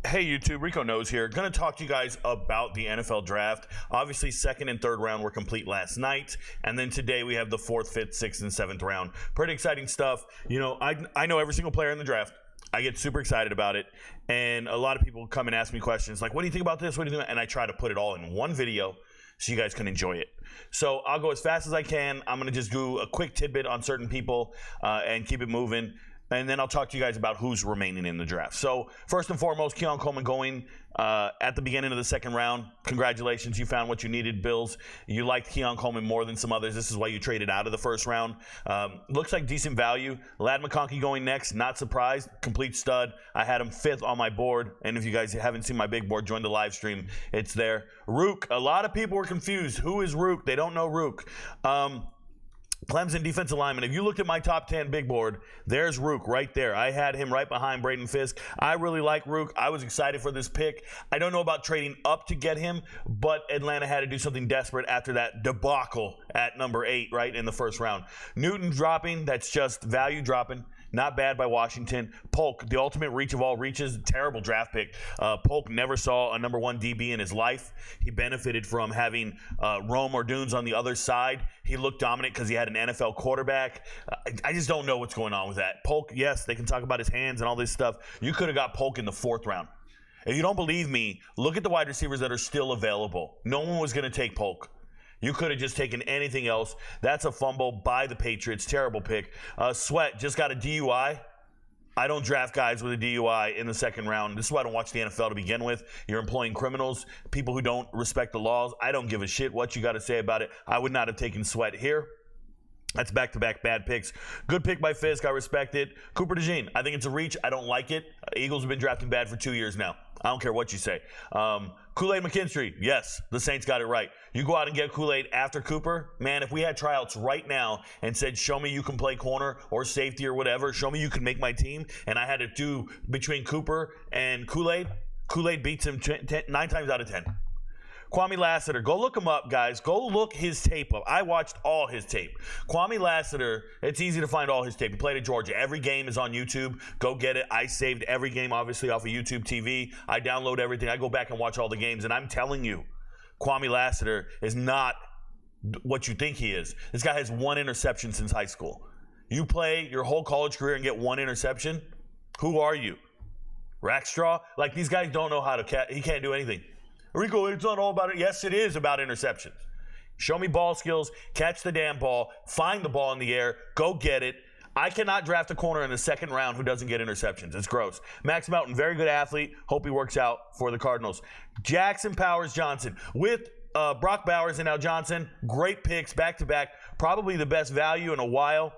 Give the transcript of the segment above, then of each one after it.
Hey YouTube, Ricoknows here. Going to talk to you guys about the NFL draft. Obviously, second and third round were complete last night, and then today we have the fourth, fifth, sixth, and seventh round. Pretty exciting stuff. You know, I know every single player in the draft. I get super excited about it, and a lot of people come and ask me questions like, "What do you think about this? What do you think?" And I try to put it all in one video so you guys can enjoy it. So I'll go as fast as I can. I'm going to just do a quick tidbit on certain people and keep it moving. And then I'll talk to you guys about who's remaining in the draft. So first and foremost, Keon Coleman going at the beginning of the second round. Congratulations, you found what you needed, Bills. You liked Keon Coleman more than some others. This is why you traded out of the first round. Looks like decent value. Ladd McConkey going next. Not surprised. Complete stud. I had him fifth on my board. And if you guys haven't seen my big board, join the live stream. It's there. Rook. A lot of people were confused. Who is Rook? They don't know Rook. Clemson defensive lineman. If you looked at my top 10 big board, there's Rook right there. I had him right behind Braden Fisk. I really like Rook. I was excited for this pick. I don't know about trading up to get him, but Atlanta had to do something desperate after that debacle at number 8, right, in the first round. Newton dropping, that's just value dropping. Not bad by Washington. Polk, the ultimate reach of all reaches, terrible draft pick. Polk never saw a number 1 DB in his life. He benefited from having Rome or Dunes on the other side. He looked dominant because he had an NFL quarterback. I just don't know what's going on with that. Polk, yes, they can talk about his hands and all this stuff. You could have got Polk in the 4th round. If you don't believe me, look at the wide receivers that are still available. No one was going to take Polk. You could have just taken anything else. That's a fumble by the Patriots. Terrible pick. Sweat just got a DUI. I don't draft guys with a DUI in the second round. This is why I don't watch the NFL to begin with. You're employing criminals, people who don't respect the laws. I don't give a shit what you got to say about it. I would not have taken Sweat here. That's back-to-back bad picks. Good pick by Fisk. I respect it. Cooper DeJean. I think it's a reach. I don't like it. Eagles have been drafting bad for 2 years now. I don't care what you say. Kool-Aid McKinstry. Yes, the Saints got it right. You go out and get Kool-Aid after Cooper. Man, if we had tryouts right now and said, show me you can play corner or safety or whatever, show me you can make my team, and I had to do between Cooper and Kool-Aid, Kool-Aid beats him 9 times out of 10. Kwame Lassiter, go look him up, guys. Go look his tape up. I watched all his tape. Kwame Lassiter, it's easy to find all his tape. He played at Georgia. Every game is on YouTube. Go get it. I saved every game, obviously, off of YouTube TV. I download everything. I go back and watch all the games, and I'm telling you, Kwame Lassiter is not what you think he is. This guy has 1 interception since high school. You play your whole college career and get 1 interception? Who are you? Rackstraw? Like, these guys don't know how to catch. He can't do anything. Rico, it's not all about it. Yes, it is about interceptions. Show me ball skills, catch the damn ball, find the ball in the air, go get it. I cannot draft a corner in the second round who doesn't get interceptions. It's gross. Max Melton, very good athlete. Hope he works out for the Cardinals. Jackson Powers Johnson with Brock Bowers and now Johnson. Great picks back-to-back. Probably the best value in a while.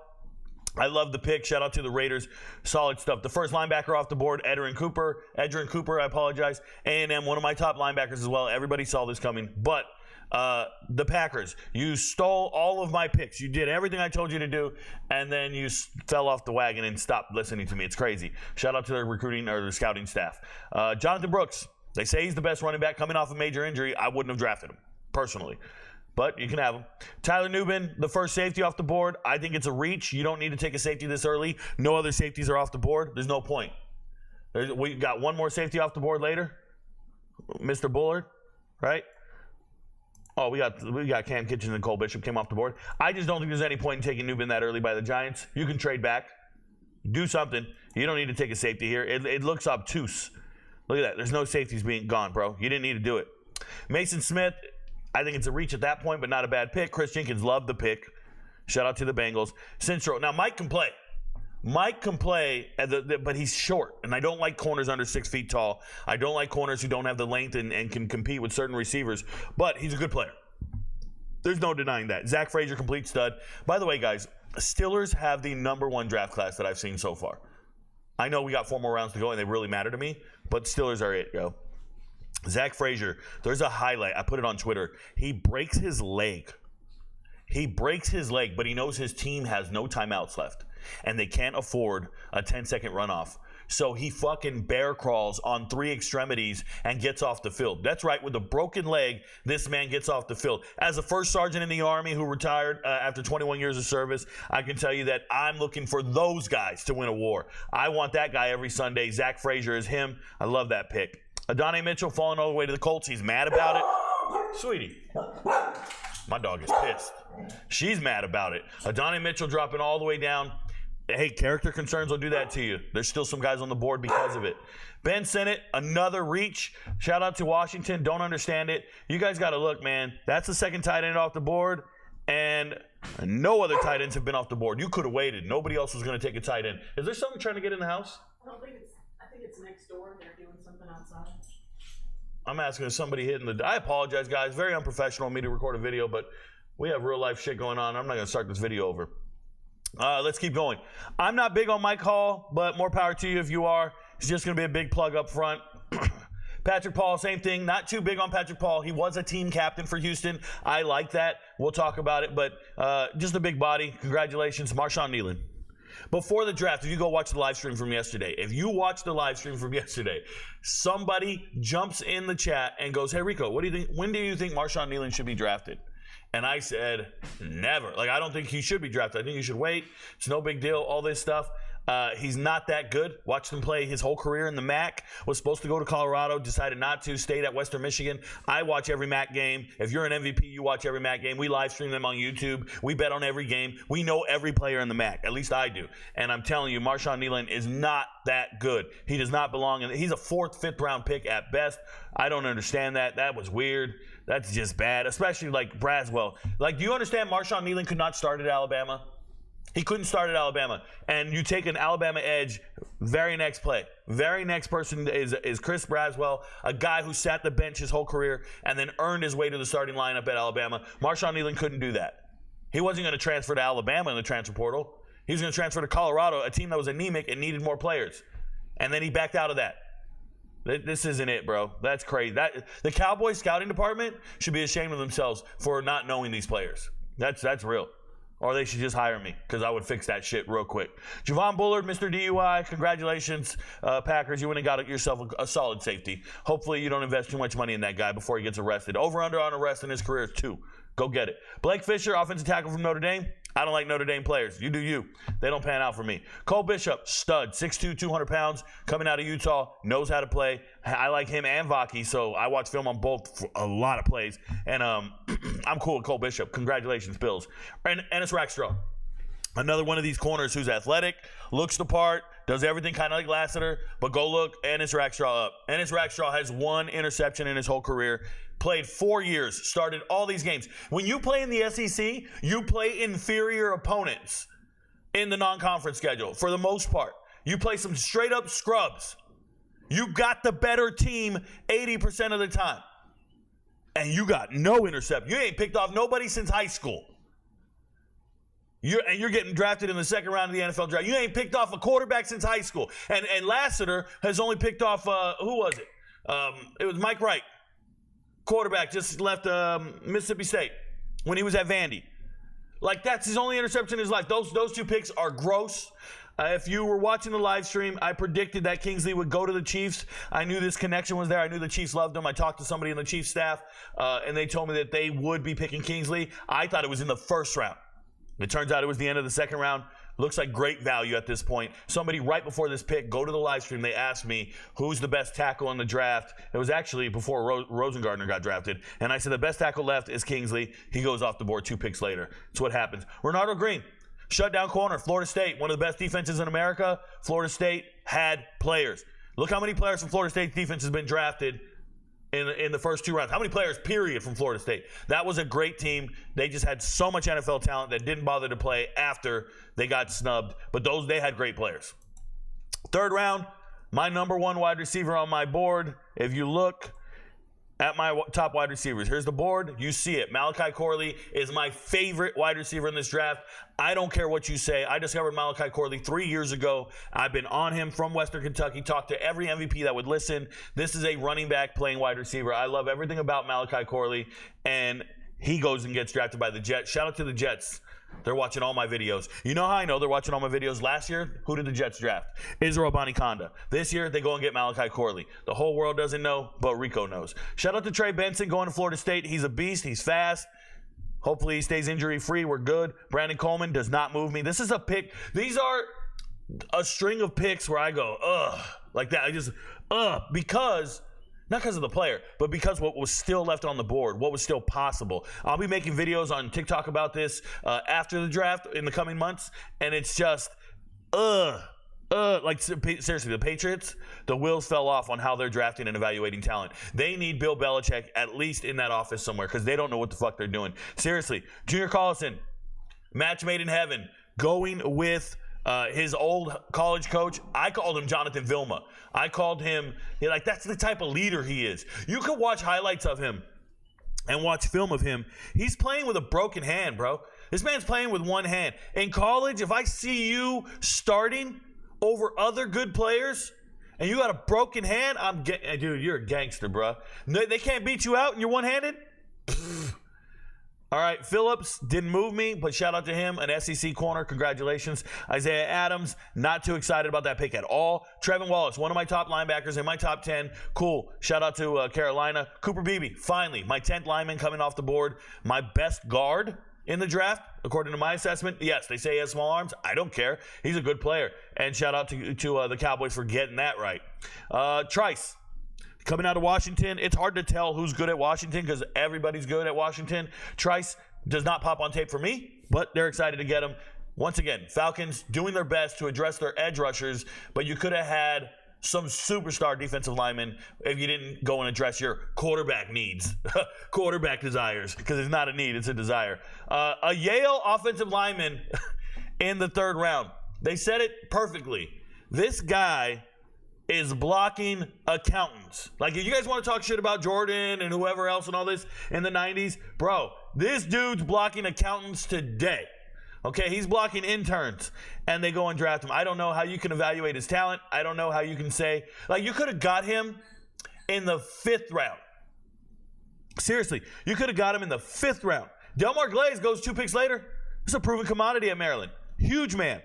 I love the pick. Shout out to the Raiders. Solid stuff. The first linebacker off the board, Edgerrin Cooper, I apologize. A&M, one of my top linebackers as well. Everybody saw this coming. But the Packers, you stole all of my picks. You did everything I told you to do, and then you fell off the wagon and stopped listening to me. It's crazy. Shout out to the recruiting or the scouting staff. Jonathan Brooks, they say he's the best running back coming off a major injury. I wouldn't have drafted him, personally. But you can have him. Tyler Nubin, the first safety off the board. I think it's a reach. You don't need to take a safety this early. No other safeties are off the board. There's no point. We got one more safety off the board later. Mr. Bullard, right? Oh, we got Cam Kitchens and Cole Bishop came off the board. I just don't think there's any point in taking Nubin that early by the Giants. You can trade back. Do something. You don't need to take a safety here. It looks obtuse. Look at that. There's no safeties being gone, bro. You didn't need to do it. Mason Smith, I think it's a reach at that point, but not a bad pick. Chris Jenkins loved the pick. Shout out to the Bengals. Central. Now, Mike can play. But he's short, and I don't like corners under 6 feet tall. I don't like corners who don't have the length and can compete with certain receivers, but he's a good player. There's no denying that. Zach Frazier, complete stud. By the way, guys, Steelers have the number 1 draft class that I've seen so far. I know we got 4 more rounds to go, and they really matter to me, but Steelers are it, yo. Zach Frazier, there's a highlight. I put it on Twitter. He breaks his leg. But he knows his team has no timeouts left, and they can't afford a 10-second runoff. So he fucking bear crawls on 3 extremities and gets off the field. That's right, with a broken leg, this man gets off the field. As a first sergeant in the Army who retired after 21 years of service, I can tell you that I'm looking for those guys to win a war. I want that guy every Sunday. Zach Frazier is him. I love that pick. Adonai Mitchell falling all the way to the Colts. He's mad about it. Sweetie. My dog is pissed. She's mad about it. Adonai Mitchell dropping all the way down. Hey, character concerns will do that to you. There's still some guys on the board because of it. Ben Sennett, another reach. Shout out to Washington. Don't understand it. You guys got to look, man. That's the second tight end off the board, and no other tight ends have been off the board. You could have waited. Nobody else was going to take a tight end. Is there someone trying to get in the house? I think it's next door. They're doing something outside. I'm asking if somebody hitting the... I apologize, guys. Very unprofessional of me to record a video, but we have real life shit going on. I'm not going to start this video over. Let's keep going. I'm not big on Mike Hall, but more power to you if you are. It's just going to be a big plug up front. Patrick Paul, same thing. Not too big on Patrick Paul. He was a team captain for Houston. I like that. We'll talk about it, but just a big body. Congratulations, Marshawn Nealon. Before the draft, if you go watch the live stream from yesterday, somebody jumps in the chat and goes, "Hey, Rico, what do you think? When do you think Marshawn Nealon should be drafted?" And I said, never. Like, I don't think he should be drafted. I think he should wait. It's no big deal, all this stuff. He's not that good. Watched him play his whole career in the MAC. Was supposed to go to Colorado, decided not to, stayed at Western Michigan. I watch every MAC game. If you're an MVP, you watch every MAC game. We live stream them on YouTube. We bet on every game. We know every player in the MAC. At least I do. And I'm telling you, Marshawn Nealon is not that good. He does not belong in. He's a 4th, 5th round pick at best. I don't understand that. That was weird. That's just bad, especially like Braswell. Like, do you understand Marshawn Nealon could not start at Alabama? He couldn't start at Alabama. And you take an Alabama edge, very next play. Very next person is Chris Braswell, a guy who sat the bench his whole career and then earned his way to the starting lineup at Alabama. Marshawn Nealon couldn't do that. He wasn't going to transfer to Alabama in the transfer portal. He was going to transfer to Colorado, a team that was anemic and needed more players. And then he backed out of that. This isn't it, bro. That's crazy. The Cowboys scouting department should be ashamed of themselves for not knowing these players. That's real. Or they should just hire me, because I would fix that shit real quick. Javon Bullard, Mr. DUI, congratulations, Packers. You went and got yourself a solid safety. Hopefully you don't invest too much money in that guy before he gets arrested. Over/under on arrest in his career is 2. Go get it. Blake Fisher, offensive tackle from Notre Dame. I don't like Notre Dame players. You do you. They don't pan out for me. Cole Bishop, stud, 6'2", 200 pounds, coming out of Utah, knows how to play. I like him and Vaki, so I watch film on both for a lot of plays. And I'm cool with Cole Bishop. Congratulations, Bills. And Ennis Rackstraw. Another one of these corners who's athletic, looks the part, does everything kind of like Lassiter, but go look Ennis Rackstraw up. Ennis Rackstraw has 1 interception in his whole career. Played 4 years, started all these games. When you play in the SEC, you play inferior opponents in the non-conference schedule for the most part. You play some straight-up scrubs. You got the better team 80% of the time. And you got no interception. You ain't picked off nobody since high school. You're getting drafted in the 2nd round of the NFL draft. You ain't picked off a quarterback since high school. And Lassiter has only picked off, who was it? It was Mike Wright. Quarterback, just left Mississippi State when he was at Vandy. Like, that's his only interception in his life. Those 2 picks are gross. If you were watching the live stream, I predicted that Kingsley would go to the Chiefs. I knew this connection was there. I knew the Chiefs loved him. I talked to somebody in the Chiefs staff, and they told me that they would be picking Kingsley. I thought it was in the 1st round. It turns out it was the end of the 2nd round. Looks like great value at this point. Somebody right before this pick, go to the live stream, they asked me, who's the best tackle in the draft? It was actually before Rosengartner got drafted. And I said, the best tackle left is Kingsley. He goes off the board 2 picks later. That's what happens. Renardo Green, shutdown corner, Florida State, one of the best defenses in America. Florida State had players. Look how many players from Florida State's defense has been drafted in the first 2 rounds. How many players, period, from Florida State? That was a great team. They just had so much NFL talent that didn't bother to play after they got snubbed. But they had great players. 3rd round, my number 1 wide receiver on my board. If you look at my top wide receivers, here's the board. You see it. Malachi Corley is my favorite wide receiver in this draft. I don't care what you say. I discovered Malachi Corley 3 years ago. I've been on him from Western Kentucky, talked to every MVP that would listen. This is a running back playing wide receiver. I love everything about Malachi Corley, and He goes and gets drafted by the Jets. Shout out to the Jets. They're watching all my videos. You know how I know they're watching all my videos? Last year, who did the Jets draft? Israel Abanikanda. This year, they go and get Malachi Corley. The whole world doesn't know, but Rico knows. Shout out to Trey Benson going to Florida State. He's a beast. He's fast. Hopefully he stays injury-free. We're good. Brandon Coleman does not move me. This is a pick. These are a string of picks where I go, ugh, like that. I just, because... not because of the player, but because what was still left on the board, what was still possible. I'll be making videos on TikTok about this after the draft in the coming months, and it's just, like seriously, the Patriots, the wheels fell off on how they're drafting and evaluating talent. They need Bill Belichick at least in that office somewhere because they don't know what the fuck they're doing. Seriously, Junior Collison, match made in heaven, going with his old college coach. I called him Jonathan Vilma. I called him, like, that's the type of leader he is. You could watch highlights of him and watch film of him. He's playing with a broken hand, bro. This man's playing with one hand. In college, if I see you starting over other good players and you got a broken hand, dude, you're a gangster, bro. They can't beat you out and you're one-handed? All right, Phillips didn't move me, but shout out to him, an SEC corner. Congratulations. Isaiah Adams, not too excited about that pick at all. Trevin Wallace, one of my top linebackers in my top 10. Cool. Shout out to Carolina. Cooper Beebe, finally, my 10th lineman coming off the board. My best guard in the draft, according to my assessment. Yes, they say he has small arms. I don't care. He's a good player. And shout out to the Cowboys for getting that right. Trice. Coming out of Washington, it's hard to tell who's good at Washington because everybody's good at Washington. Trice does not pop on tape for me, but they're excited to get him. Once again, Falcons doing their best to address their edge rushers, but you could have had some superstar defensive linemen if you didn't go and address your quarterback needs, quarterback desires, because it's not a need, it's a desire. A Yale offensive lineman in the 3rd round. They said it perfectly. This guy is blocking accountants. Like, if you guys want to talk shit about Jordan and whoever else and all this in the 90s, bro, this dude's blocking accountants today. Okay, he's blocking interns, and they go and draft him. I don't know how you can evaluate his talent. I don't know how you can say, like, you could have got him in the 5th round. Seriously, you could have got him in the 5th round. Delmar Glaze goes 2 picks later. It's a proven commodity at Maryland. Huge man.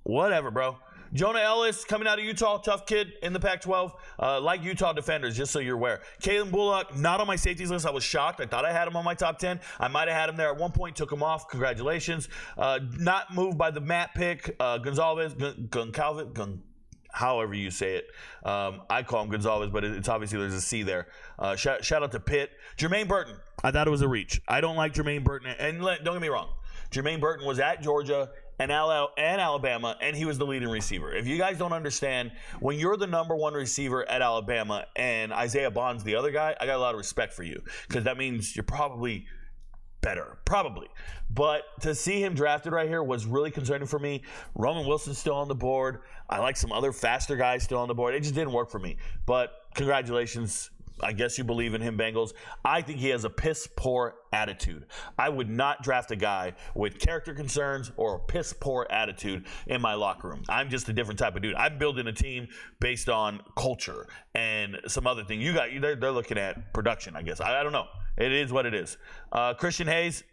Whatever, bro. Jonah Ellis coming out of Utah, tough kid in the Pac-12. Like Utah defenders, just so you're aware. Kalen Bullock, not on my safeties list. I was shocked. I thought I had him on my top 10. I might have had him there at one point, took him off. Congratulations. Not moved by the Matt pick. Gonzalez, however you say it. I call him Gonzalez, but it's obviously there's a C there. Shout out to Pitt. Jermaine Burton, I thought it was a reach. I don't like Jermaine Burton. And don't get me wrong. Jermaine Burton was at Georgia and Alabama, and he was the leading receiver. If you guys don't understand, when you're the number 1 receiver at Alabama and Isaiah Bond's the other guy, I got a lot of respect for you because that means you're probably better. Probably. But to see him drafted right here was really concerning for me. Roman Wilson's still on the board. I like some other faster guys still on the board. It just didn't work for me. But congratulations. I guess you believe in him, Bengals. I think he has a piss-poor attitude. I would not draft a guy with character concerns or a piss-poor attitude in my locker room. I'm just a different type of dude. I'm building a team based on culture and some other thing. They're looking at production, I guess. I don't know. It is what it is. Christian Hayes,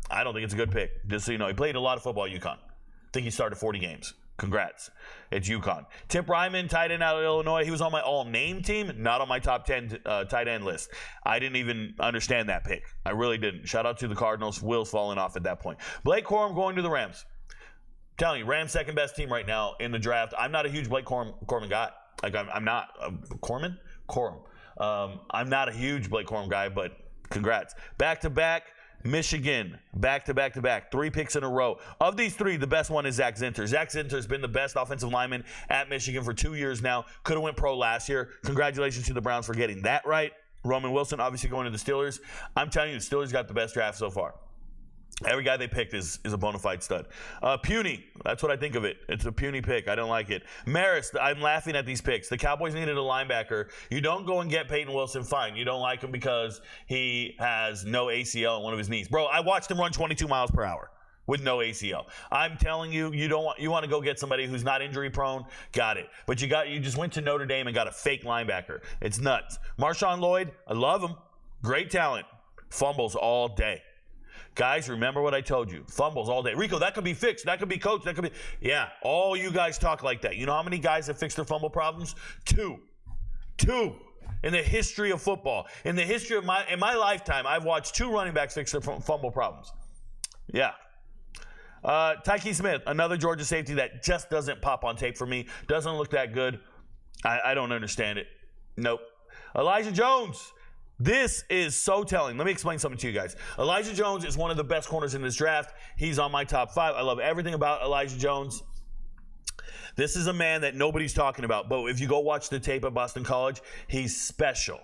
I don't think it's a good pick. Just so you know, he played a lot of football at UConn. I think he started 40 games. Congrats. It's UConn. Tip Ryman, tight end out of Illinois. He was on my all-name team, not on my top 10 tight end list. I didn't even understand that pick. I really didn't. Shout out to the Cardinals. Will's falling off at that point. Blake Corum going to the Rams. I'm telling you, Rams second best team right now in the draft. I'm not a huge Blake Corum guy. Like, I'm not. Corum. I'm not a huge Blake Corum guy, but congrats. Back-to-back. Michigan, back-to-back-to-back, 3 picks in a row. Of these 3, the best one is Zach Zinter. Zach Zinter has been the best offensive lineman at Michigan for 2 years now. Could have went pro last year. Congratulations to the Browns for getting that right. Roman Wilson obviously going to the Steelers. I'm telling you, the Steelers got the best draft so far. Every guy they picked is a bona fide stud. Puny, that's what I think of it. It's a puny pick. I don't like it. Maris, I'm laughing at these picks. The Cowboys needed a linebacker. You don't go and get Peyton Wilson, fine. You don't like him because he has no ACL in one of his knees. Bro, I watched him run 22 miles per hour with no ACL. I'm telling you, you want to go get somebody who's not injury prone, got it. But you just went to Notre Dame and got a fake linebacker. It's nuts. Marshawn Lloyd, I love him. Great talent. Fumbles all day. Guys, remember what I told you. Fumbles all day. Rico, that could be fixed. That could be coached. That could be. Yeah, all you guys talk like that. You know how many guys have fixed their fumble problems? Two. In the history of football. In the history of in my lifetime, I've watched 2 running backs fix their fumble problems. Yeah. Tyke Smith, another Georgia safety that just doesn't pop on tape for me. Doesn't look that good. I don't understand it. Nope. Elijah Jones. This is so telling. Let me explain something to you guys. Elijah Jones is one of the best corners in this draft. He's on my top 5. I love everything about Elijah Jones. This is a man that nobody's talking about, but if you go watch the tape at Boston College, he's special.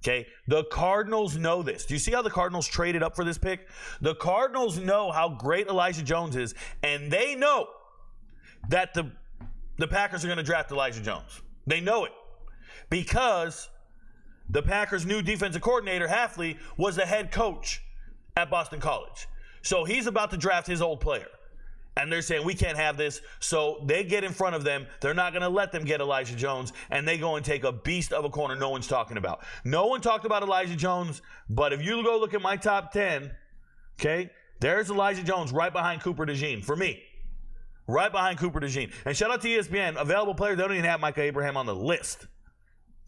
Okay? The Cardinals know this. Do you see how the Cardinals traded up for this pick? The Cardinals know how great Elijah Jones is, and they know that the Packers are going to draft Elijah Jones. They know it because the Packers' new defensive coordinator, Hafley, was the head coach at Boston College. So he's about to draft his old player. And they're saying, we can't have this. So they get in front of them. They're not going to let them get Elijah Jones. And they go and take a beast of a corner no one's talking about. No one talked about Elijah Jones. But if you go look at my top 10, okay, there's Elijah Jones right behind Cooper DeJean for me. Right behind Cooper DeJean. And shout out to ESPN. Available players, they don't even have Micah Abraham on the list.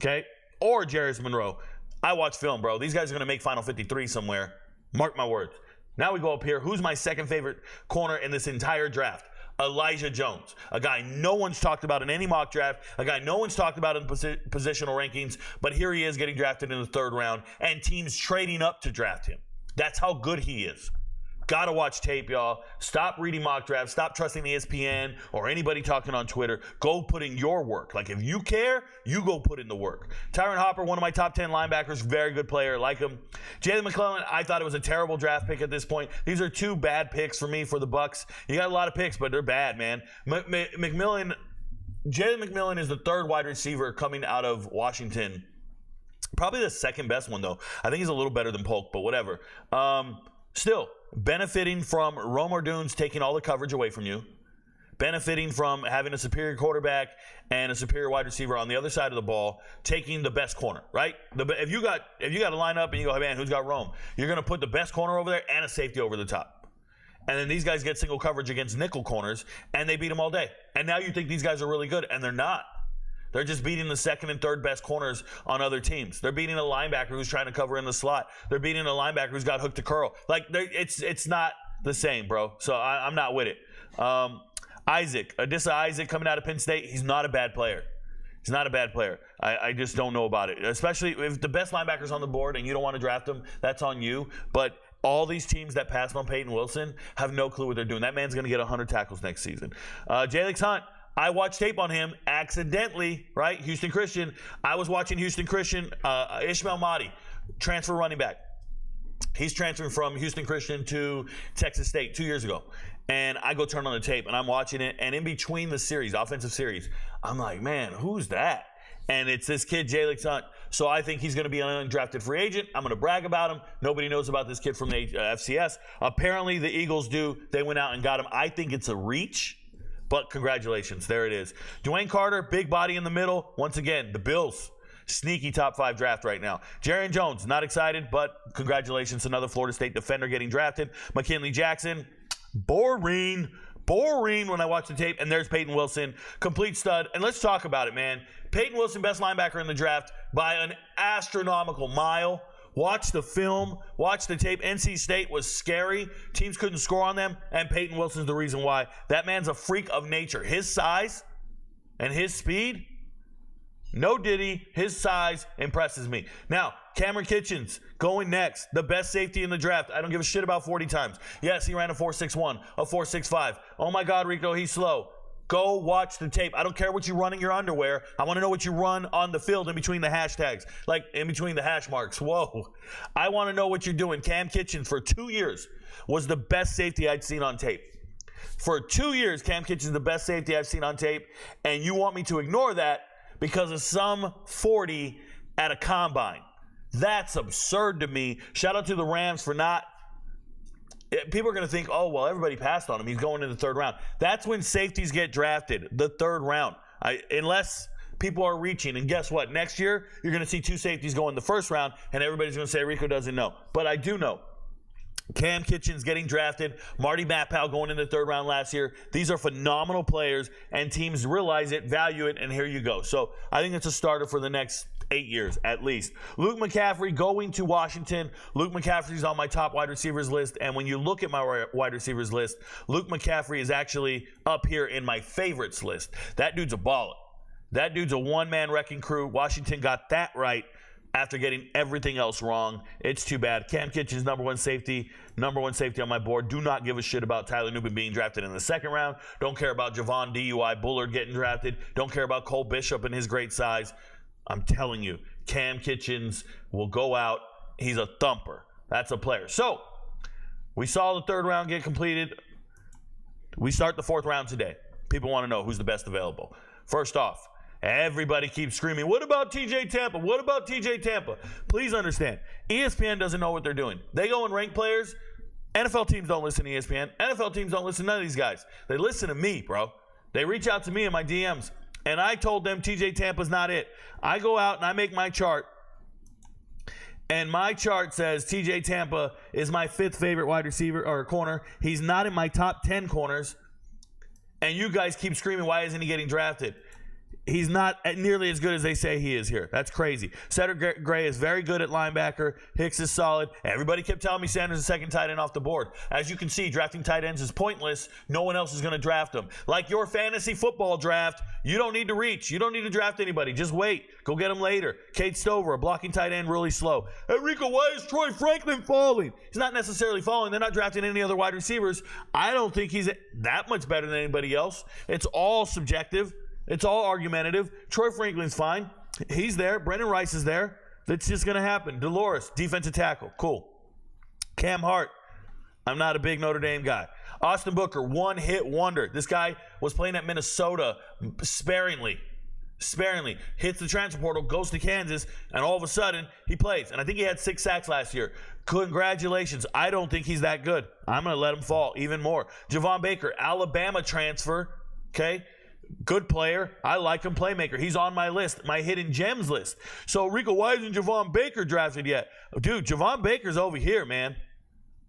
Okay? Or Jarris Monroe. I watch film, bro. These guys are going to make Final 53 somewhere. Mark my words. Now we go up here. Who's my second favorite corner in this entire draft? Elijah Jones. A guy no one's talked about in any mock draft. A guy no one's talked about in positional rankings. But here he is getting drafted in the 3rd round. And teams trading up to draft him. That's how good he is. Gotta watch tape, y'all. Stop reading mock drafts. Stop trusting ESPN or anybody talking on Twitter. Go put in your work. Like, if you care, you go put in the work. Tyron Hopper, one of my top 10 linebackers. Very good player. Like him. Jalen McClellan, I thought it was a terrible draft pick at this point. These are 2 bad picks for me for the Bucs. You got a lot of picks, but they're bad, man. Jalen McMillan is the 3rd wide receiver coming out of Washington. Probably the 2nd best one, though. I think he's a little better than Polk, but whatever. Still, benefiting from Rome Odunze taking all the coverage away from you, benefiting from having a superior quarterback and a superior wide receiver on the other side of the ball, taking the best corner, right? If you got a lineup and you go, hey man, who's got Rome? You're going to put the best corner over there and a safety over the top. And then these guys get single coverage against nickel corners, and they beat them all day. And now you think these guys are really good, and they're not. They're just beating the 2nd and 3rd best corners on other teams. They're beating a linebacker who's trying to cover in the slot. They're beating a linebacker who's got hook to curl. Like, it's not the same, bro. So I'm not with it. Adissa Isaac coming out of Penn State, he's not a bad player. He's not a bad player. I just don't know about it. Especially if the best linebacker's on the board and you don't want to draft him, that's on you. But all these teams that passed on Peyton Wilson have no clue what they're doing. That man's going to get 100 tackles next season. Jalix Hunt. I watched tape on him accidentally, right? Houston Christian. I was watching Houston Christian. Ishmael Mahdi, transfer running back. He's transferring from Houston Christian to Texas State 2 years ago. And I go turn on the tape, and I'm watching it. And in between the series, offensive series, I'm like, man, who's that? And it's this kid, Jalix Hunt. So I think he's going to be an undrafted free agent. I'm going to brag about him. Nobody knows about this kid from the FCS. Apparently, the Eagles do. They went out and got him. I think it's a reach. But congratulations, there it is. Dwayne Carter, big body in the middle. Once again, the Bills, sneaky top 5 draft right now. Jaron Jones, not excited, but congratulations, another Florida State defender getting drafted. McKinley Jackson, boring when I watch the tape. And there's Peyton Wilson, complete stud. And let's talk about it, man. Peyton Wilson, best linebacker in the draft by an astronomical mile. Watch the film, watch the tape. NC State was scary. Teams couldn't score on them, and Peyton Wilson's the reason why. That man's a freak of nature. His size and his speed, no diddy. His size impresses me. Now, Cameron Kitchens going next, the best safety in the draft. I don't give a shit about 40 times. Yes, he ran a 4.61, a 4.65. Oh my God, Rico, he's slow. Go watch the tape. I don't care what you run in your underwear. I want to know what you run on the field in between the hashtags, like in between the hash marks. Whoa. I want to know what you're doing. Cam Kitchens for 2 years was the best safety I'd seen on tape. For 2 years, Cam Kitchens is the best safety I've seen on tape, and you want me to ignore that because of some 40 at a combine. That's absurd to me. Shout out to the Rams for not. People are going to think, oh, well, everybody passed on him. He's going in the 3rd round. That's when safeties get drafted, the 3rd round. Unless People are reaching. And guess what? Next year, you're going to see 2 safeties go in the first round, and everybody's going to say Rico doesn't know. But I do know. Cam Kitchens getting drafted, Marty Mappau going in the 3rd round last year. These are phenomenal players, and teams realize it, value it, and here you go. So I think it's a starter for the next 8 years at least. Luke McCaffrey going to Washington. Luke McCaffrey's on my top wide receivers list, and when you look at my wide receivers list, Luke McCaffrey is actually up here in my favorites list. That dude's a baller. That dude's a one-man wrecking crew. Washington got that right after getting everything else wrong. It's too bad. Cam Kitchens, number one safety on my board. Do not give a shit about Tyler Newman being drafted in the 2nd round. Don't care about Javon DUI Bullard getting drafted. Don't care about Cole Bishop and his great size. I'm telling you, Cam Kitchens will go out. He's a thumper. That's a player. So, we saw the 3rd round get completed. We start the 4th round today. People want to know who's the best available. First off, everybody keeps screaming, what about TJ Tampa? What about TJ Tampa? Please understand, ESPN doesn't know what they're doing. They go and rank players. NFL teams don't listen to ESPN. NFL teams don't listen to none of these guys. They listen to me, bro. They reach out to me in my DMs, and I told them TJ Tampa's not it. I go out and I make my chart, and my chart says TJ Tampa is my 5th favorite wide receiver or corner. He's not in my top 10 corners, and you guys keep screaming, why isn't he getting drafted? He's not nearly as good as they say he is here. That's crazy. Cedric Gray is very good at linebacker. Hicks is solid. Everybody kept telling me Sanders is the 2nd tight end off the board. As you can see, drafting tight ends is pointless. No one else is going to draft them. Like your fantasy football draft, you don't need to reach. You don't need to draft anybody. Just wait. Go get them later. Cade Stover, a blocking tight end, really slow. Hey, Rico, why is Troy Franklin falling? He's not necessarily falling. They're not drafting any other wide receivers. I don't think he's that much better than anybody else. It's all subjective. It's all argumentative. Troy Franklin's fine. He's there. Brendan Rice is there. That's just going to happen. Dolores, defensive tackle. Cool. Cam Hart. I'm not a big Notre Dame guy. Austin Booker, one-hit wonder. This guy was playing at Minnesota sparingly. Hits the transfer portal, goes to Kansas, and all of a sudden, he plays. And I think he had 6 sacks last year. Congratulations. I don't think he's that good. I'm going to let him fall even more. Javon Baker, Alabama transfer. Okay? Good player. I like him. Playmaker. He's on my list, my hidden gems list. So, Rico, why isn't Javon Baker drafted yet? Dude, Javon Baker's over here, man.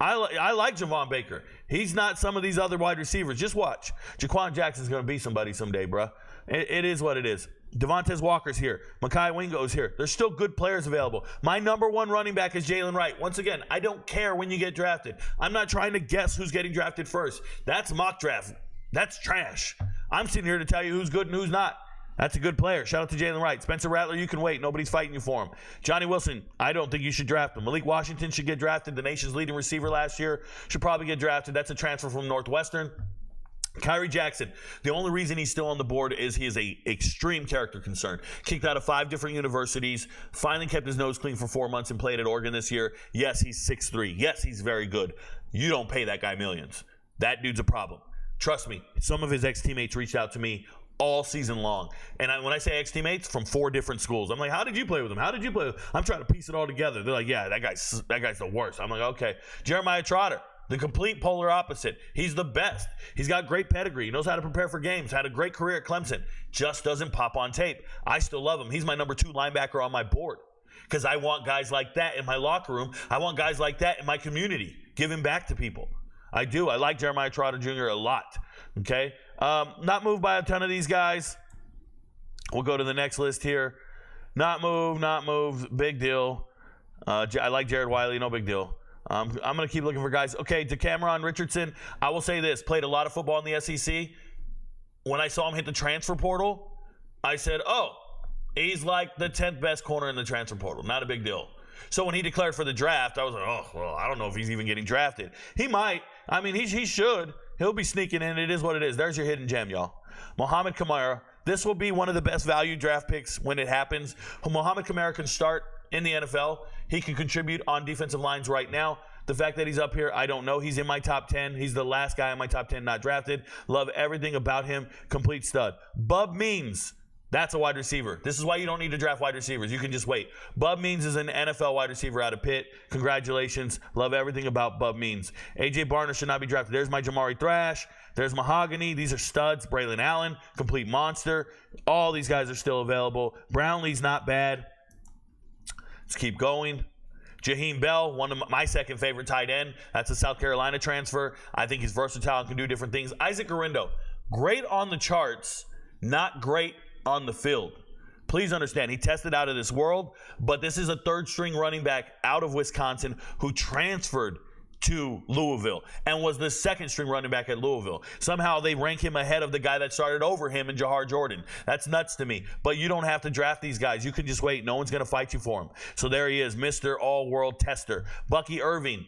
I like Javon Baker. He's not some of these other wide receivers. Just watch. Jaquan Jackson's going to be somebody someday, bro. It is what it is. Devontae Walker's here. Mekhi Wingo's here. There's still good players available. My number 1 running back is Jalen Wright. Once again, I don't care when you get drafted. I'm not trying to guess who's getting drafted first. That's mock draft. That's trash. I'm sitting here to tell you who's good and who's not. That's a good player. Shout out to Jalen Wright. Spencer Rattler, you can wait. Nobody's fighting you for him. Johnny Wilson, I don't think you should draft him. Malik Washington should get drafted. The nation's leading receiver last year. Should probably get drafted. That's a transfer from Northwestern. Kyrie Jackson, the only reason he's still on the board is he is a extreme character concern. Kicked out of 5 different universities, finally kept his nose clean for 4 months and played at Oregon this year. Yes, he's 6'3". Yes, he's very good. You don't pay that guy millions. That dude's a problem. Trust me, some of his ex-teammates reached out to me all season long. And when I say ex-teammates, from 4 different schools. I'm like, how did you play with him? How did you play with him? I'm trying to piece it all together. They're like, yeah, that guy's the worst. I'm like, okay. Jeremiah Trotter, the complete polar opposite. He's the best. He's got great pedigree. He knows how to prepare for games. Had a great career at Clemson. Just doesn't pop on tape. I still love him. He's my number 2 linebacker on my board because I want guys like that in my locker room. I want guys like that in my community, giving back to people. I do. I like Jeremiah Trotter Jr. a lot. Okay? Not moved by a ton of these guys. We'll go to the next list here. Not moved. Big deal. I like Jared Wiley. No big deal. I'm going to keep looking for guys. Okay, DeCameron Richardson. I will say this. Played a lot of football in the SEC. When I saw him hit the transfer portal, I said, oh, he's like the 10th best corner in the transfer portal. Not a big deal. So when he declared for the draft, I was like, oh, well, I don't know if he's even getting drafted. He might. I mean, he should. He'll be sneaking in. It is what it is. There's your hidden gem, y'all. Mohamed Kamara. This will be one of the best value draft picks when it happens. Mohamed Kamara can start in the NFL. He can contribute on defensive lines right now. The fact that he's up here, I don't know. He's in my top 10. He's the last guy in my top 10 not drafted. Love everything about him. Complete stud. Bub Means. That's a wide receiver. This is why you don't need to draft wide receivers. You can just wait. Bub Means is an NFL wide receiver out of Pitt. Congratulations. Love everything about Bub Means. A.J. Barner should not be drafted. There's my Jamari Thrash. There's Mahogany. These are studs. Braylon Allen, complete monster. All these guys are still available. Brownlee's not bad. Let's keep going. Jaheim Bell, one of my second favorite tight end. That's a South Carolina transfer. I think he's versatile and can do different things. Isaac Garindo, great on the charts, not great on the field. Please understand, he tested out of this world, but this is a third-string running back out of Wisconsin who transferred to Louisville and was the second-string running back at Louisville. Somehow they rank him ahead of the guy that started over him in Jahar Jordan. That's nuts to me. But you don't have to draft these guys. You can just wait. No one's going to fight you for him. So there he is, Mr. All-World Tester. Bucky Irving.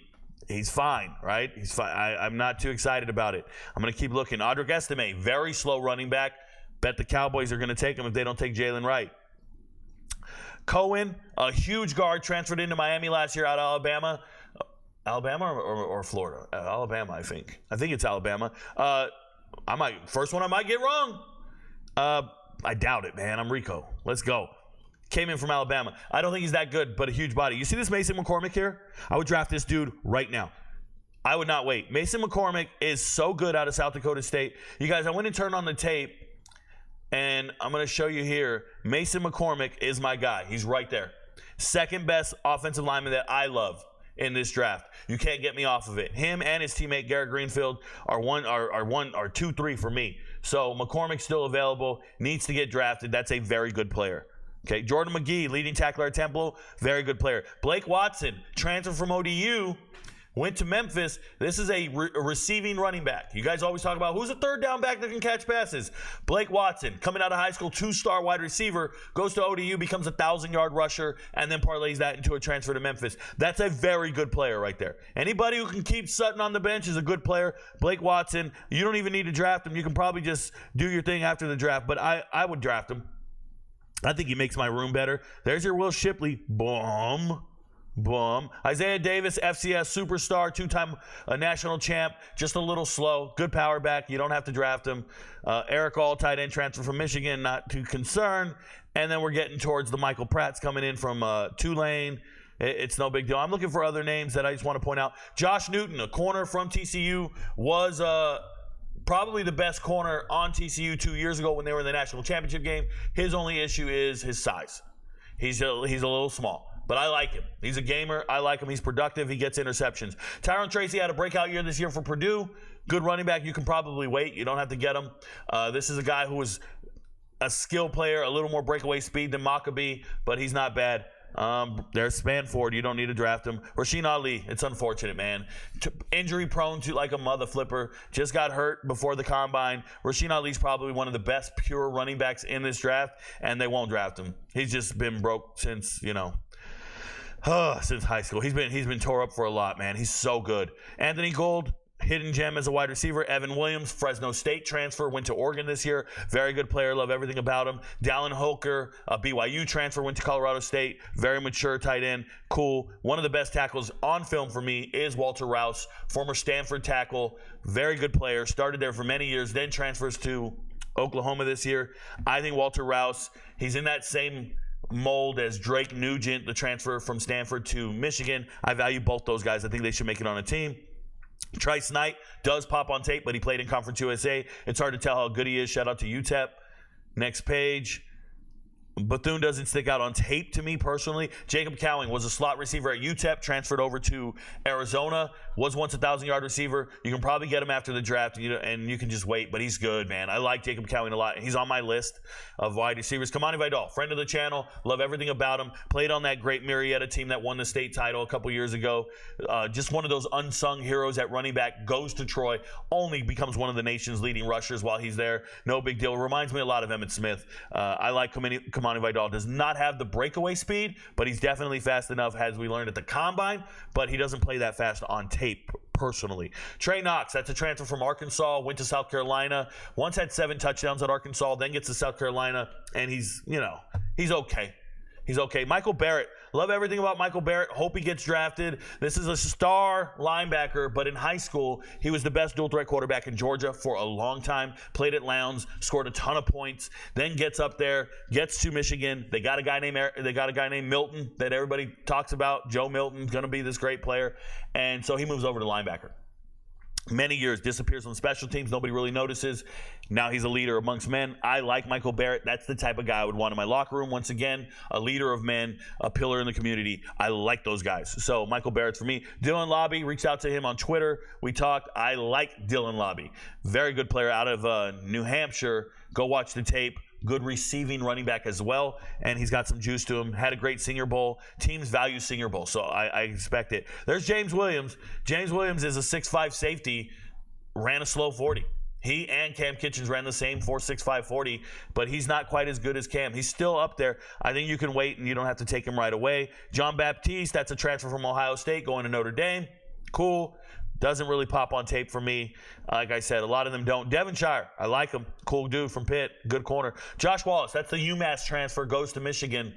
He's fine, right? He's fine. I'm not too excited about it. I'm going to keep looking. Audric Estime, very slow running back. Bet the Cowboys are going to take him if they don't take Jalen Wright. Cohen, a huge guard, transferred into Miami last year out of Alabama. Alabama or Florida? Alabama, I think. I think it's Alabama. First one I might get wrong. I doubt it, man. I'm Rico. Let's go. Came in from Alabama. I don't think he's that good, but a huge body. You see this Mason McCormick here? I would draft this dude right now. I would not wait. Mason McCormick is so good out of South Dakota State. You guys, I went and turned on the tape, and I'm going to show you here. Mason McCormick is my guy. He's right there. Second best offensive lineman that I love in this draft. You can't get me off of it. Him and his teammate Garrett Greenfield are 2, 3 for me. So McCormick's still available, needs to get drafted. That's a very good player. Okay, Jordan McGee, leading tackler at Temple, very good player. Blake Watson, transfer from ODU, went to Memphis. This is a receiving running back. You guys always talk about who's a third down back that can catch passes. Blake Watson, coming out of high school, 2-star wide receiver, goes to ODU, becomes a 1,000-yard rusher, and then parlays that into a transfer to Memphis. That's a very good player right there. Anybody who can keep Sutton on the bench is a good player. Blake Watson, you don't even need to draft him. You can probably just do your thing after the draft, but I would draft him. I think he makes my room better. There's your Will Shipley. Boom. Isaiah Davis, FCS superstar, 2-time national champ, just a little slow. Good power back. You don't have to draft him. Eric All, tight end transfer from Michigan, not too concerned. And then we're getting towards the Michael Pratts coming in from Tulane. It's no big deal. I'm looking for other names that I just want to point out. Josh Newton, a corner from TCU, was probably the best corner on TCU 2 years ago when they were in the national championship game. His only issue is his size. He's a little small. But I like him. He's a gamer. I like him. He's productive. He gets interceptions. Tyrone Tracy had a breakout year this year for Purdue. Good running back. You can probably wait. You don't have to get him. This is a guy who was a skill player, a little more breakaway speed than Maccabee, but he's not bad. There's Spanford. You don't need to draft him. Rasheen Ali. It's unfortunate, man. Injury prone to like a mother flipper. Just got hurt before the combine. Rasheen Ali's probably one of the best pure running backs in this draft, and they won't draft him. He's just been broke since, since high school. He's been tore up for a lot, man. He's so good. Anthony Gould, hidden gem as a wide receiver. Evan Williams, Fresno State transfer, went to Oregon this year. Very good player. Love everything about him. Dallin Holker, a BYU transfer, went to Colorado State. Very mature tight end. Cool. One of the best tackles on film for me is Walter Rouse, former Stanford tackle. Very good player. Started there for many years, then transfers to Oklahoma this year. I think Walter Rouse, he's in that same mold as Drake Nugent, the transfer from Stanford to Michigan. I value both those guys. I think they should make it on a team. Trice Knight does pop on tape, but he played in Conference USA. It's hard to tell how good he is. Shout out to UTEP. Next page. Bethune doesn't stick out on tape to me personally. Jacob Cowing was a slot receiver at UTEP, transferred over to Arizona, was once a 1,000-yard receiver. You can probably get him after the draft, and you can just wait, but he's good, man. I like Jacob Cowing a lot. He's on my list of wide receivers. Kamani Vidal, friend of the channel. Love everything about him. Played on that great Marietta team that won the state title a couple years ago. Just one of those unsung heroes at running back. Goes to Troy. Only becomes one of the nation's leading rushers while he's there. No big deal. Reminds me a lot of Emmitt Smith. I like Kamani Vidal. Does not have the breakaway speed, but he's definitely fast enough, as we learned at the combine, but he doesn't play that fast on tape personally. Trey Knox, that's a transfer from Arkansas, went to South Carolina, once had 7 touchdowns at Arkansas, then gets to South Carolina, and he's okay. He's okay. Michael Barrett. Love everything about Michael Barrett. Hope he gets drafted. This is a star linebacker, but in high school, he was the best dual threat quarterback in Georgia for a long time. Played at Lowndes, scored a ton of points, then gets up there, gets to Michigan. They got a guy named Milton that everybody talks about. Joe Milton's going to be this great player. And so he moves over to linebacker. Many years, disappears on special teams. Nobody really notices. Now he's a leader amongst men. I like Michael Barrett. That's the type of guy I would want in my locker room. Once again, a leader of men, a pillar in the community. I like those guys. So Michael Barrett's for me. Dylan Lobby, reached out to him on Twitter. We talked. I like Dylan Lobby. Very good player out of New Hampshire. Go watch the tape. Good receiving running back as well, and he's got some juice to him. Had a great Senior Bowl. Teams value Senior Bowl, so I expect it. There's James Williams. James Williams is a 6'5 safety, ran a slow 40. He and Cam Kitchens ran the same 4.65 40, but he's not quite as good as Cam. He's still up there. I think you can wait, and you don't have to take him right away. John Baptiste, that's a transfer from Ohio State going to Notre Dame. Cool. Doesn't really pop on tape for me. Like I said, a lot of them don't. Devonshire, I like him. Cool dude from Pitt. Good corner. Josh Wallace, that's the UMass transfer, goes to Michigan.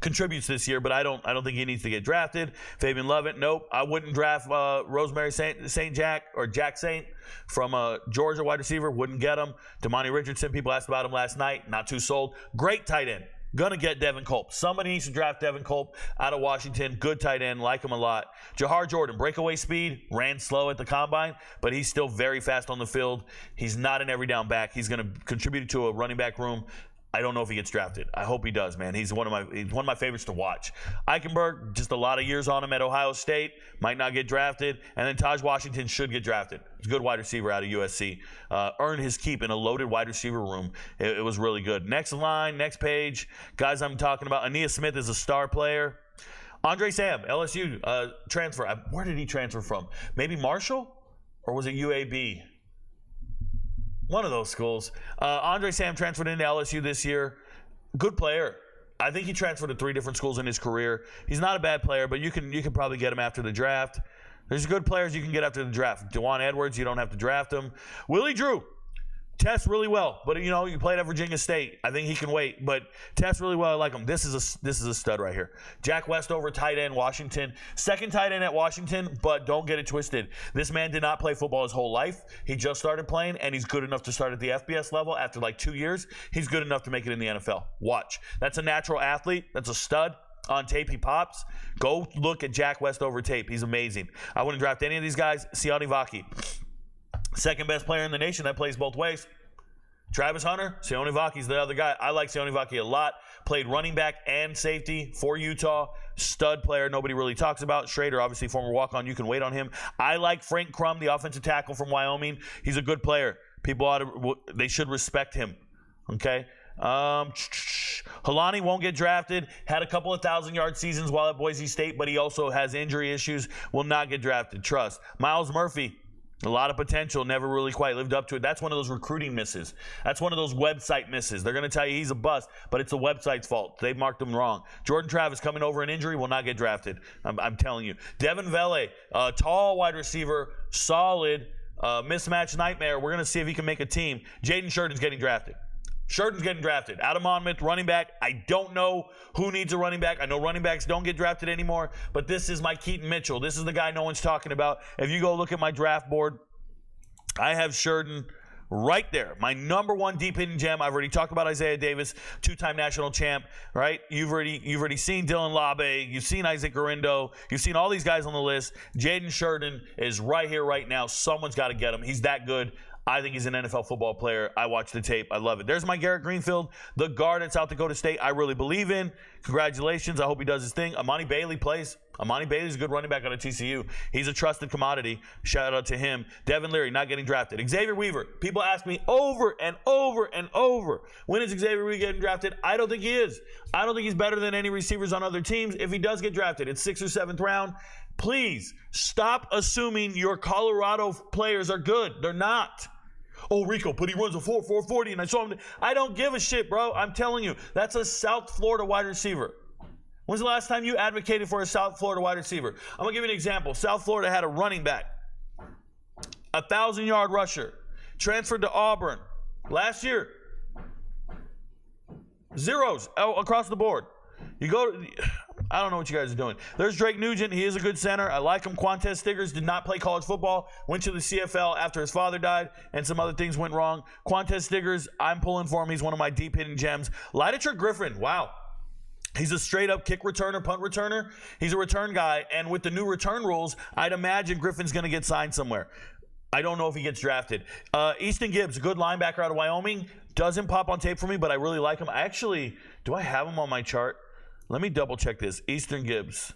Contributes this year, but I don't think he needs to get drafted. Fabian Lovett, nope. I wouldn't draft Rosemary St. Jack or Jack Saint from Georgia, wide receiver. Wouldn't get him. Damani Richardson, people asked about him last night. Not too sold. Great tight end. Gonna get Devin Culp. Somebody needs to draft Devin Culp out of Washington. Good tight end. Like him a lot. Jahar Jordan, breakaway speed. Ran slow at the combine, but he's still very fast on the field. He's not an every down back. He's gonna contribute to a running back room. I don't know if he gets drafted. I hope he does, man. He's one of my favorites to watch. Eichenberg, just a lot of years on him at Ohio State. Might not get drafted. And then Taj Washington should get drafted. He's a good wide receiver out of USC. Earned his keep in a loaded wide receiver room. It was really good. Next line, next page. Guys I'm talking about. Aeneas Smith is a star player. Andre Sam, LSU transfer. Where did he transfer from? Maybe Marshall? Or was it UAB? One of those schools. Andre Sam transferred into LSU this year. Good player. I think he transferred to 3 different schools in his career. He's not a bad player, but you can probably get him after the draft. There's good players you can get after the draft. DeJuan Edwards, you don't have to draft him. Willie Drew tests really well, but you played at Virginia State. I think he can wait, but tests really well. I like him. This is a stud right here. Jack Westover, tight end, Washington. Second tight end at Washington, but don't get it twisted. This man did not play football his whole life. He just started playing, and he's good enough to start at the FBS level after like 2 years. He's good enough to make it in the NFL. Watch. That's a natural athlete. That's a stud. On tape, he pops. Go look at Jack Westover tape. He's amazing. I wouldn't draft any of these guys. Sione Vaki. Second best player in the nation that plays both ways. Travis Hunter, Sione Vaki's the other guy. I like Sione Vaki a lot. Played running back and safety for Utah. Stud player nobody really talks about. Schrader, obviously former walk-on. You can wait on him. I like Frank Crum, the offensive tackle from Wyoming. He's a good player. They should respect him. Okay? Halani won't get drafted. Had a couple of 1,000-yard seasons while at Boise State, but he also has injury issues. Will not get drafted. Trust. Miles Murphy. A lot of potential, never really quite lived up to it. That's one of those recruiting misses. That's one of those website misses. They're going to tell you he's a bust, but it's the website's fault. They marked him wrong. Jordan Travis coming over an injury will not get drafted. I'm telling you. Devin Vele, a tall wide receiver, solid, mismatch nightmare. We're going to see if he can make a team. Jaden Sheridan's getting drafted. Sheridan's getting drafted. Out of Monmouth, running back. I don't know who needs a running back. I know running backs don't get drafted anymore, but this is my Keaton Mitchell. This is the guy no one's talking about. If you go look at my draft board, I have Sheridan right there. My number one deep hidden gem. I've already talked about Isaiah Davis, 2-time national champ, right? You've already seen Dylan Labe. You've seen Isaac Garindo. You've seen all these guys on the list. Jaden Sheridan is right here, right now. Someone's got to get him. He's that good. I think he's an NFL football player. I watch the tape. I love it. There's my Garrett Greenfield, the guard at South Dakota State. I really believe in. Congratulations. I hope he does his thing. Amani Bailey plays. Amani Bailey's a good running back out of TCU. He's a trusted commodity. Shout out to him. Devin Leary not getting drafted. Xavier Weaver. People ask me over and over and over, when is Xavier Weaver getting drafted? I don't think he is. I don't think he's better than any receivers on other teams. If he does get drafted, it's 6th or 7th round. Please stop assuming your Colorado players are good. They're not. Oh, Rico, but he runs a 4.40 and I saw him. I don't give a shit, bro. I'm telling you, that's a South Florida wide receiver. When's the last time you advocated for a South Florida wide receiver? I'm going to give you an example. South Florida had a running back, 1,000-yard rusher, transferred to Auburn last year. Zeros across the board. I don't know what you guys are doing. There's Drake Nugent. He is a good center. I like him. Quantez Stiggers did not play college football. Went to the CFL after his father died, and some other things went wrong. Quantez Stiggers, I'm pulling for him. He's one of my deep hidden gems. Lydetrick Griffin, wow. He's a straight-up kick returner, punt returner. He's a return guy, and with the new return rules, I'd imagine Griffin's going to get signed somewhere. I don't know if he gets drafted. Easton Gibbs, a good linebacker out of Wyoming, doesn't pop on tape for me, but I really like him. Do I have him on my chart? Let me double-check this. Easton Gibbs,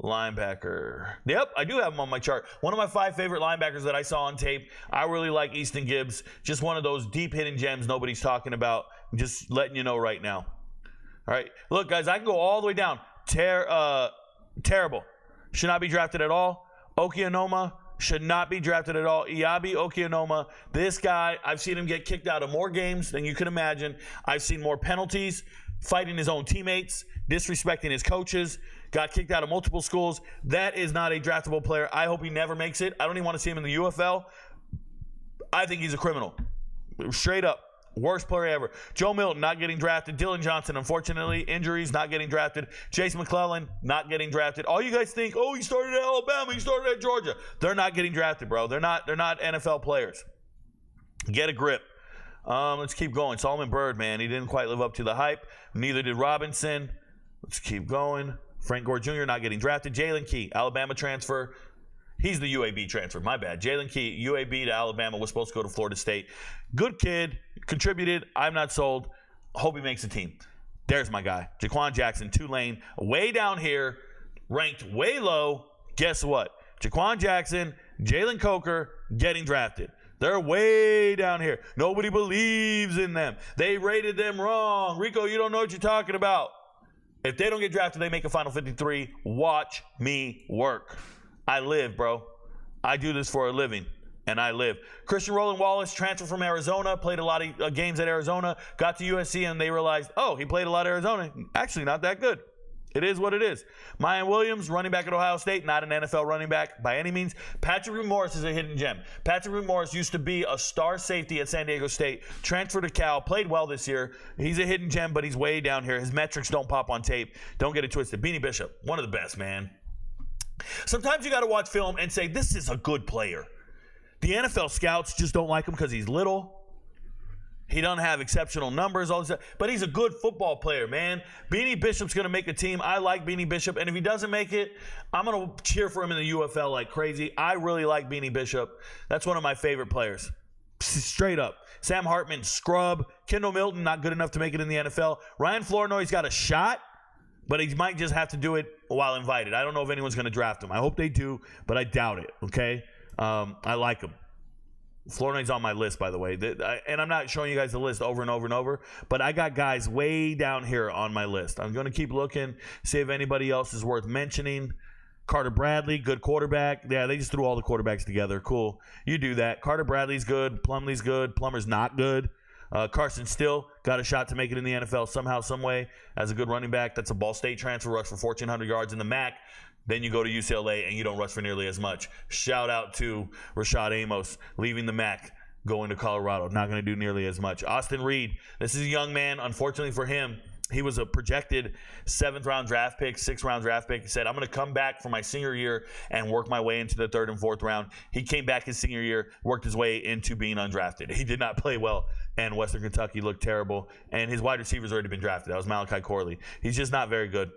linebacker. Yep, I do have him on my chart. One of my 5 favorite linebackers that I saw on tape. I really like Easton Gibbs. Just one of those deep hidden gems nobody's talking about. I'm just letting you know right now. All right, look, guys, I can go all the way down. Terrible. Should not be drafted at all. Okianoma should not be drafted at all. Iabi Okianoma, this guy, I've seen him get kicked out of more games than you can imagine. I've seen more penalties, fighting his own teammates, disrespecting his coaches, got kicked out of multiple schools. That is not a draftable player. I hope he never makes it. I don't even want to see him in the UFL. I think he's a criminal. Straight up. Worst player ever. Joe Milton not getting drafted. Dylan Johnson, unfortunately, injuries, not getting drafted. Chase McClellan not getting drafted. All you guys think, oh, he started at Alabama, he started at Georgia. They're not getting drafted, bro. They're not NFL players. Get a grip. Let's keep going. Solomon Byrd, man, he didn't quite live up to the hype. Neither did Robinson. Let's keep going. Frank Gore Jr. not getting drafted. Jalen Key, Alabama transfer. He's the UAB transfer. My bad. Jalen Key, UAB to Alabama, was supposed to go to Florida State. Good kid, contributed. I'm not sold. Hope he makes the team. There's my guy. Jaquan Jackson, Tulane, way down here, ranked way low. Guess what? Jaquan Jackson, Jalen Coker getting drafted. They're way down here. Nobody believes in them. They rated them wrong. Rico, you don't know what you're talking about. If they don't get drafted, they make a Final 53. Watch me work. I live, bro. I do this for a living, and I live. Christian Roland Wallace, transfer from Arizona, played a lot of games at Arizona, got to USC, and they realized, oh, he played a lot at Arizona. Actually, not that good. It is what it is. Mayan Williams, running back at Ohio State, not an NFL running back by any means. Patrick Morris is a hidden gem. Patrick Morris used to be a star safety at San Diego State, transferred to Cal, played well this year. He's a hidden gem, but he's way down here. His metrics don't pop on tape. Don't get it twisted. Beanie Bishop, one of the best, man. Sometimes you got to watch film and say, this is a good player. The NFL scouts just don't like him because he's little. He doesn't have exceptional numbers, all this stuff, but he's a good football player, man. Beanie Bishop's going to make a team. I like Beanie Bishop, and if he doesn't make it, I'm going to cheer for him in the UFL like crazy. I really like Beanie Bishop. That's one of my favorite players. Straight up. Sam Hartman, scrub. Kendall Milton, not good enough to make it in the NFL. Ryan Flournoy's got a shot, but he might just have to do it while invited. I don't know if anyone's going to draft him. I hope they do, but I doubt it, okay? I like him. Flournoy's on my list, by the way. And I'm not showing you guys the list over and over and over, but I got guys way down here on my list. I'm going to keep looking, see if anybody else is worth mentioning. Carter Bradley, good quarterback. Yeah, they just threw all the quarterbacks together. Cool. You do that. Carter Bradley's good. Plumlee's good. Plummer's not good. Carson Still got a shot to make it in the NFL somehow, some way as a good running back. That's a Ball State transfer, rush for 1,400 yards in the MAC. Then you go to UCLA and you don't rush for nearly as much. Shout out to Rashad Amos, leaving the MAC, going to Colorado. Not going to do nearly as much. Austin Reed, this is a young man. Unfortunately for him, he was a projected 7th-round draft pick, 6th-round draft pick. He said, I'm going to come back for my senior year and work my way into the 3rd and 4th round. He came back his senior year, worked his way into being undrafted. He did not play well, and Western Kentucky looked terrible. And his wide receiver's already been drafted. That was Malachi Corley. He's just not very good.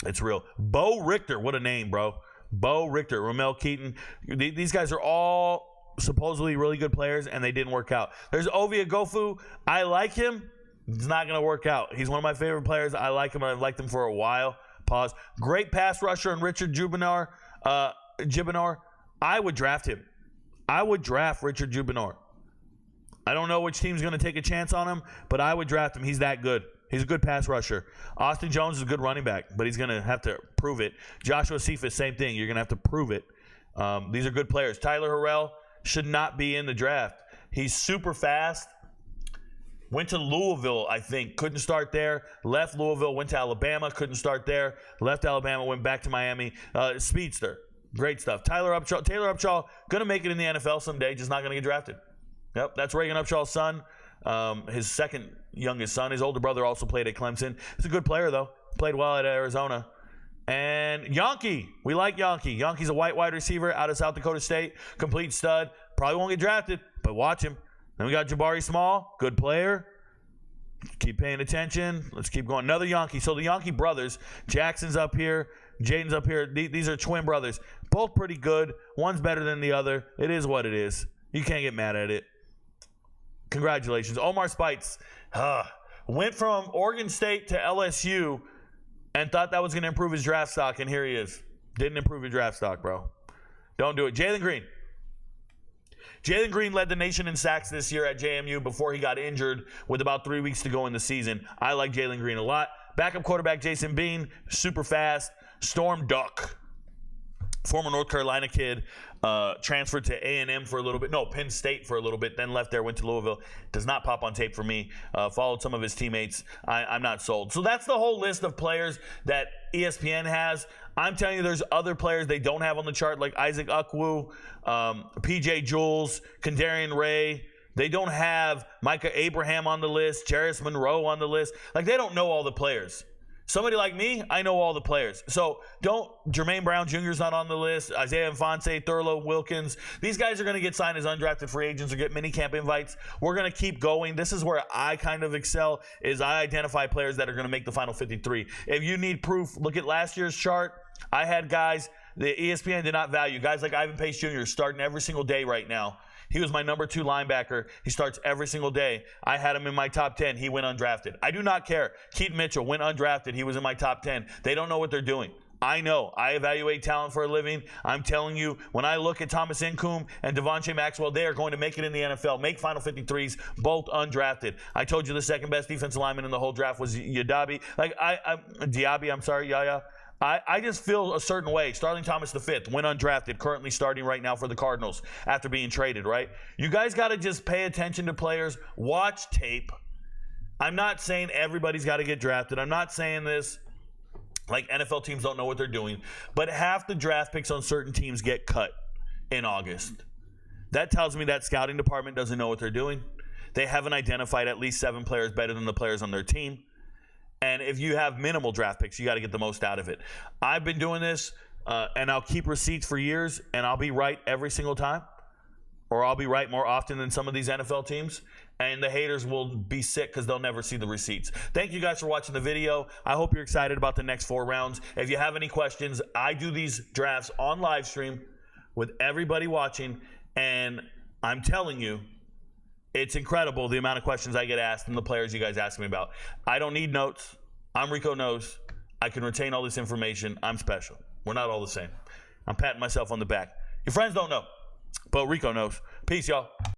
It's real. Bo Richter, what a name, bro. Bo Richter, Ramel Keaton. These guys are all supposedly really good players, and they didn't work out. There's Ovia Gofu. I like him. It's not going to work out. He's one of my favorite players. I like him. I've liked him for a while. Pause. Great pass rusher and Richard Jubinar. I would draft him. I would draft Richard Jubinar. I don't know which team's going to take a chance on him, but I would draft him. He's that good. He's a good pass rusher. Austin Jones is a good running back, but he's going to have to prove it. Joshua Cephas, same thing. You're going to have to prove it. These are good players. Tyler Harrell should not be in the draft. He's super fast. Went to Louisville, I think. Couldn't start there. Left Louisville, went to Alabama. Couldn't start there. Left Alabama, went back to Miami. Speedster. Great stuff. Taylor Upshaw, going to make it in the NFL someday, just not going to get drafted. Yep, that's Reagan Upshaw's son. His second youngest son. His older brother also played at Clemson. He's a good player, though. Played well at Arizona. And Yonke. We like Yonke. Yonke's a white wide receiver out of South Dakota State. Complete stud. Probably won't get drafted, but watch him. Then we got Jabari Small. Good player. Keep paying attention. Let's keep going. Another Yankee. So the Yankee brothers, Jackson's up here, Jaden's up here. These are twin brothers. Both pretty good. One's better than the other. It is what it is. You can't get mad at it. Congratulations. Omar Spites went from Oregon State to LSU and thought that was going to improve his draft stock, and here he is. Didn't improve your draft stock, bro. Don't do it. Jalen Green. Jalen Green led the nation in sacks this year at JMU before he got injured with about 3 weeks to go in the season. I like Jalen Green a lot. Backup quarterback Jason Bean, super fast. Storm Duck, former North Carolina kid, transferred to A&M for a little bit. No, Penn State for a little bit, then left there, went to Louisville. Does not pop on tape for me. Followed some of his teammates. I'm not sold. So that's the whole list of players that ESPN has. I'm telling you, there's other players they don't have on the chart, like Isaac Ukwu, P.J. Jules, Kendarian Ray. They don't have Micah Abraham on the list, Jarris Monroe on the list. Like, they don't know all the players. Somebody like me, I know all the players. So Jermaine Brown Jr. is not on the list. Isaiah Infante, Thurlow, Wilkins. These guys are going to get signed as undrafted free agents or get minicamp invites. We're going to keep going. This is where I kind of excel, is I identify players that are going to make the final 53. If you need proof, look at last year's chart. I had guys the ESPN did not value. Guys like Ivan Pace Jr. starting every single day right now. He was my number 2 linebacker. He starts every single day. I had him in my top 10. He went undrafted. I do not care. Keaton Mitchell went undrafted. He was in my top 10. They don't know what they're doing. I know. I evaluate talent for a living. I'm telling you, when I look at Thomas Incoom and Devontae Maxwell, they are going to make it in the NFL, make Final 53s, both undrafted. I told you the second best defensive lineman in the whole draft was Diaby. Yaya. I just feel a certain way. Starling Thomas V went undrafted, currently starting right now for the Cardinals after being traded, right? You guys got to just pay attention to players, watch tape. I'm not saying everybody's got to get drafted. I'm not saying this like NFL teams don't know what they're doing, but half the draft picks on certain teams get cut in August. That tells me that scouting department doesn't know what they're doing. They haven't identified at least 7 players better than the players on their team. And if you have minimal draft picks, you got to get the most out of it. I've been doing this, and I'll keep receipts for years, and I'll be right every single time. Or I'll be right more often than some of these NFL teams. And the haters will be sick because they'll never see the receipts. Thank you guys for watching the video. I hope you're excited about the next 4 rounds. If you have any questions, I do these drafts on live stream with everybody watching. And I'm telling you, it's incredible the amount of questions I get asked and the players you guys ask me about. I don't need notes. I'm Ricoknows. I can retain all this information. I'm special. We're not all the same. I'm patting myself on the back. Your friends don't know, but Rico knows. Peace, y'all.